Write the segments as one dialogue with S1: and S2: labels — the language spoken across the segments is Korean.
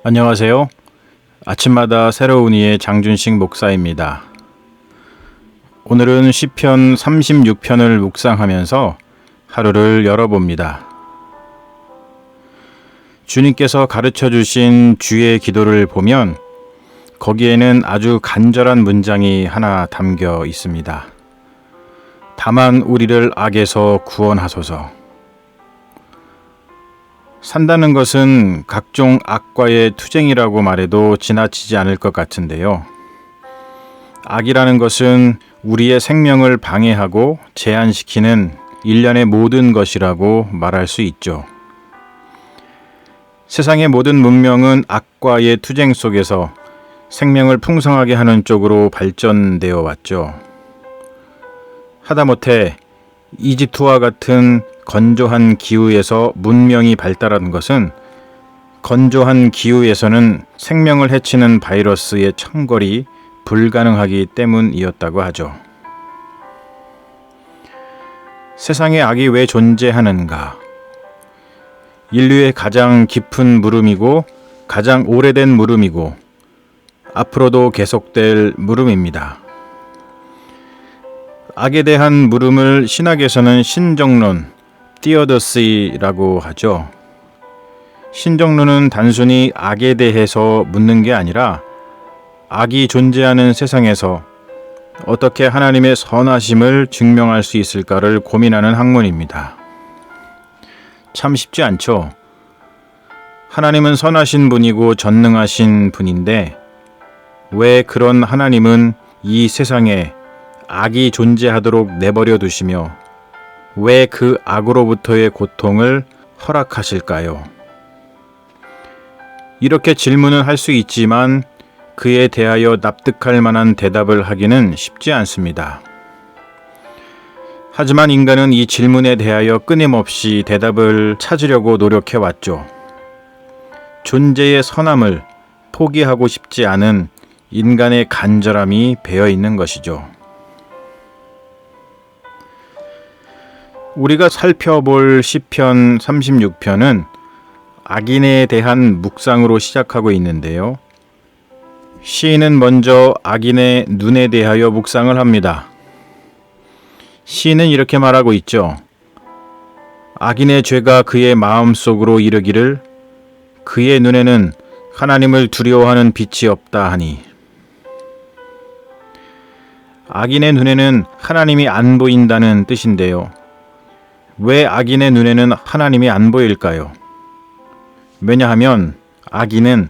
S1: 안녕하세요. 아침마다 새로운 이의 장준식 목사입니다. 오늘은 시편 36편을 묵상하면서 하루를 열어봅니다. 주님께서 가르쳐 주신 주의 기도를 보면 거기에는 아주 간절한 문장이 하나 담겨 있습니다. 다만 우리를 악에서 구원하소서. 산다는 것은 각종 악과의 투쟁이라고 말해도 지나치지 않을 것 같은데요. 악이라는 것은 우리의 생명을 방해하고 제한시키는 일련의 모든 것이라고 말할 수 있죠. 세상의 모든 문명은 악과의 투쟁 속에서 생명을 풍성하게 하는 쪽으로 발전되어 왔죠. 하다못해 이집트와 같은 건조한 기후에서 문명이 발달한 것은 건조한 기후에서는 생명을 해치는 바이러스의 청걸이 불가능하기 때문이었다고 하죠. 세상에 악이 왜 존재하는가? 인류의 가장 깊은 물음이고 가장 오래된 물음이고 앞으로도 계속될 물음입니다. 악에 대한 물음을 신학에서는 신정론, theodicy라고 하죠. 신정론은 단순히 악에 대해서 묻는 게 아니라 악이 존재하는 세상에서 어떻게 하나님의 선하심을 증명할 수 있을까를 고민하는 학문입니다. 참 쉽지 않죠. 하나님은 선하신 분이고 전능하신 분인데 왜 그런 하나님은 이 세상에 악이 존재하도록 내버려 두시며 왜 그 악으로부터의 고통을 허락하실까요? 이렇게 질문을 할 수 있지만 그에 대하여 납득할 만한 대답을 하기는 쉽지 않습니다. 하지만 인간은 이 질문에 대하여 끊임없이 대답을 찾으려고 노력해왔죠. 존재의 선함을 포기하고 싶지 않은 인간의 간절함이 배어 있는 것이죠. 우리가 살펴볼 시편 36편은 악인에 대한 묵상으로 시작하고 있는데요. 시인은 먼저 악인의 눈에 대하여 묵상을 합니다. 시인은 이렇게 말하고 있죠. 악인의 죄가 그의 마음속으로 이르기를 그의 눈에는 하나님을 두려워하는 빛이 없다 하니. 악인의 눈에는 하나님이 안 보인다는 뜻인데요. 왜 악인의 눈에는 하나님이 안 보일까요? 왜냐하면 악인은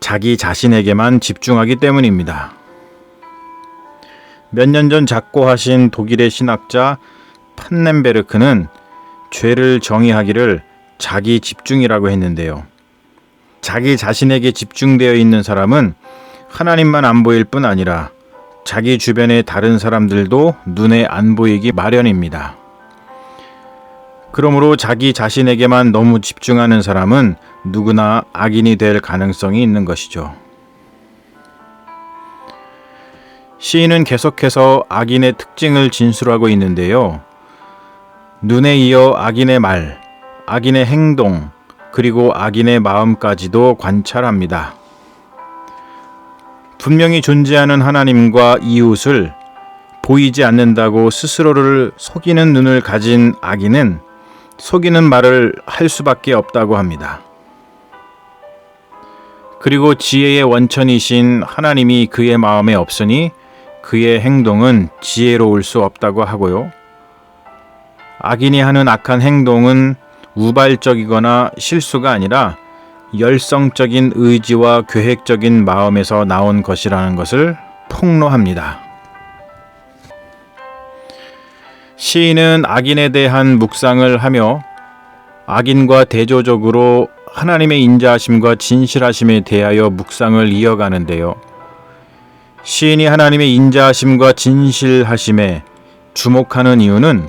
S1: 자기 자신에게만 집중하기 때문입니다. 몇 년 전 작고하신 독일의 신학자 판넨베르크는 죄를 정의하기를 자기 집중이라고 했는데요. 자기 자신에게 집중되어 있는 사람은 하나님만 안 보일 뿐 아니라 자기 주변의 다른 사람들도 눈에 안 보이기 마련입니다. 그러므로 자기 자신에게만 너무 집중하는 사람은 누구나 악인이 될 가능성이 있는 것이죠. 시인은 계속해서 악인의 특징을 진술하고 있는데요. 눈에 이어 악인의 말, 악인의 행동, 그리고 악인의 마음까지도 관찰합니다. 분명히 존재하는 하나님과 이웃을 보이지 않는다고 스스로를 속이는 눈을 가진 악인은 속이는 말을 할 수밖에 없다고 합니다. 그리고 지혜의 원천이신 하나님이 그의 마음에 없으니 그의 행동은 지혜로울 수 없다고 하고요. 악인이 하는 악한 행동은 우발적이거나 실수가 아니라 열성적인 의지와 계획적인 마음에서 나온 것이라는 것을 폭로합니다. 시인은 악인에 대한 묵상을 하며 악인과 대조적으로 하나님의 인자하심과 진실하심에 대하여 묵상을 이어가는데요. 시인이 하나님의 인자하심과 진실하심에 주목하는 이유는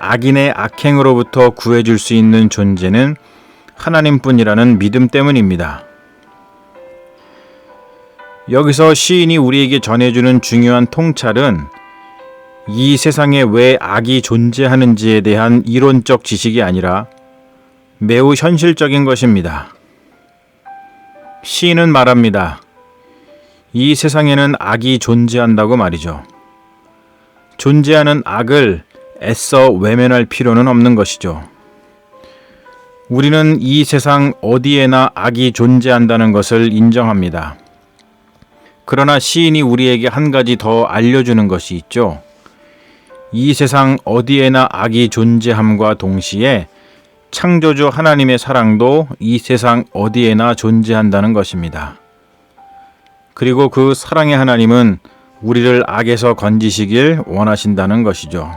S1: 악인의 악행으로부터 구해줄 수 있는 존재는 하나님뿐이라는 믿음 때문입니다. 여기서 시인이 우리에게 전해주는 중요한 통찰은 이 세상에 왜 악이 존재하는지에 대한 이론적 지식이 아니라 매우 현실적인 것입니다. 시인은 말합니다. 이 세상에는 악이 존재한다고 말이죠. 존재하는 악을 애써 외면할 필요는 없는 것이죠. 우리는 이 세상 어디에나 악이 존재한다는 것을 인정합니다. 그러나 시인이 우리에게 한 가지 더 알려주는 것이 있죠. 이 세상 어디에나 악이 존재함과 동시에 창조주 하나님의 사랑도 이 세상 어디에나 존재한다는 것입니다. 그리고 그 사랑의 하나님은 우리를 악에서 건지시길 원하신다는 것이죠.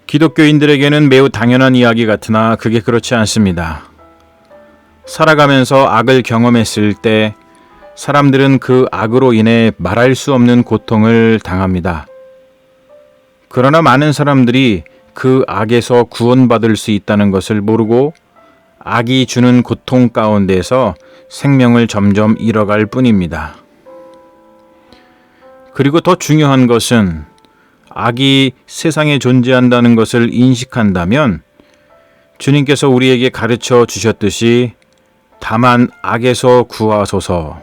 S1: 기독교인들에게는 매우 당연한 이야기 같으나 그게 그렇지 않습니다. 살아가면서 악을 경험했을 때 사람들은 그 악으로 인해 말할 수 없는 고통을 당합니다. 그러나 많은 사람들이 그 악에서 구원받을 수 있다는 것을 모르고 악이 주는 고통 가운데서 생명을 점점 잃어갈 뿐입니다. 그리고 더 중요한 것은 악이 세상에 존재한다는 것을 인식한다면 주님께서 우리에게 가르쳐 주셨듯이 다만 악에서 구하소서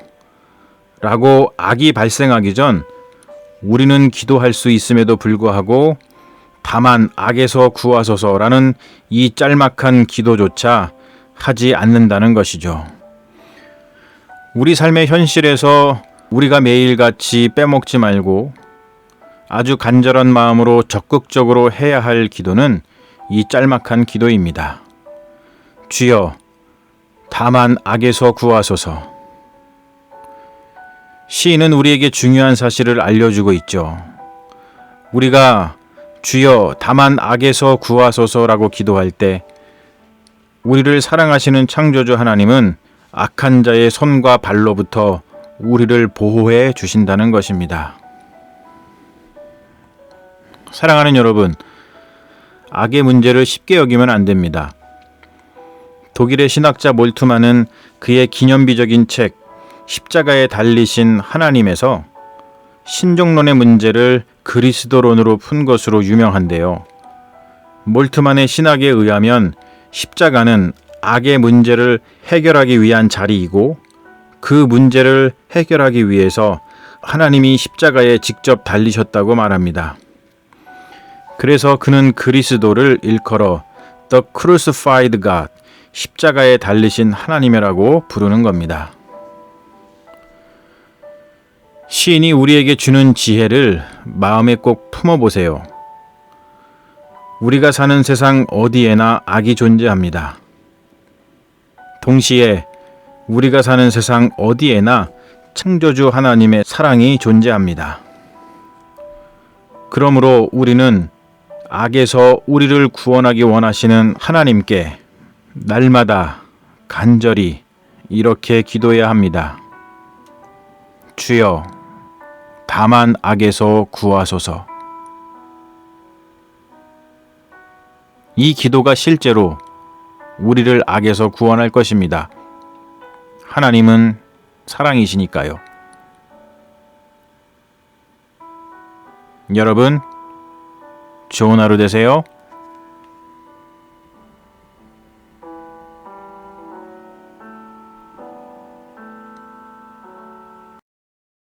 S1: 라고 악이 발생하기 전 우리는 기도할 수 있음에도 불구하고 다만 악에서 구하소서라는 이 짤막한 기도조차 하지 않는다는 것이죠. 우리 삶의 현실에서 우리가 매일같이 빼먹지 말고 아주 간절한 마음으로 적극적으로 해야 할 기도는 이 짤막한 기도입니다. 주여, 다만 악에서 구하소서. 시인은 우리에게 중요한 사실을 알려주고 있죠. 우리가 주여 다만 악에서 구하소서라고 기도할 때 우리를 사랑하시는 창조주 하나님은 악한 자의 손과 발로부터 우리를 보호해 주신다는 것입니다. 사랑하는 여러분, 악의 문제를 쉽게 여기면 안 됩니다. 독일의 신학자 몰트만은 그의 기념비적인 책 십자가에 달리신 하나님에서 신종론의 문제를 그리스도론으로 푼 것으로 유명한데요. 몰트만의 신학에 의하면 십자가는 악의 문제를 해결하기 위한 자리이고 그 문제를 해결하기 위해서 하나님이 십자가에 직접 달리셨다고 말합니다. 그래서 그는 그리스도를 일컬어 The Crucified God, 십자가에 달리신 하나님이라고 부르는 겁니다. 시인이 우리에게 주는 지혜를 마음에 꼭 품어보세요. 우리가 사는 세상 어디에나 악이 존재합니다. 동시에 우리가 사는 세상 어디에나 창조주 하나님의 사랑이 존재합니다. 그러므로 우리는 악에서 우리를 구원하기 원하시는 하나님께 날마다 간절히 이렇게 기도해야 합니다. 주여, 다만 악에서 구하소서. 이 기도가 실제로 우리를 악에서 구원할 것입니다. 하나님은 사랑이시니까요. 여러분, 좋은 하루 되세요.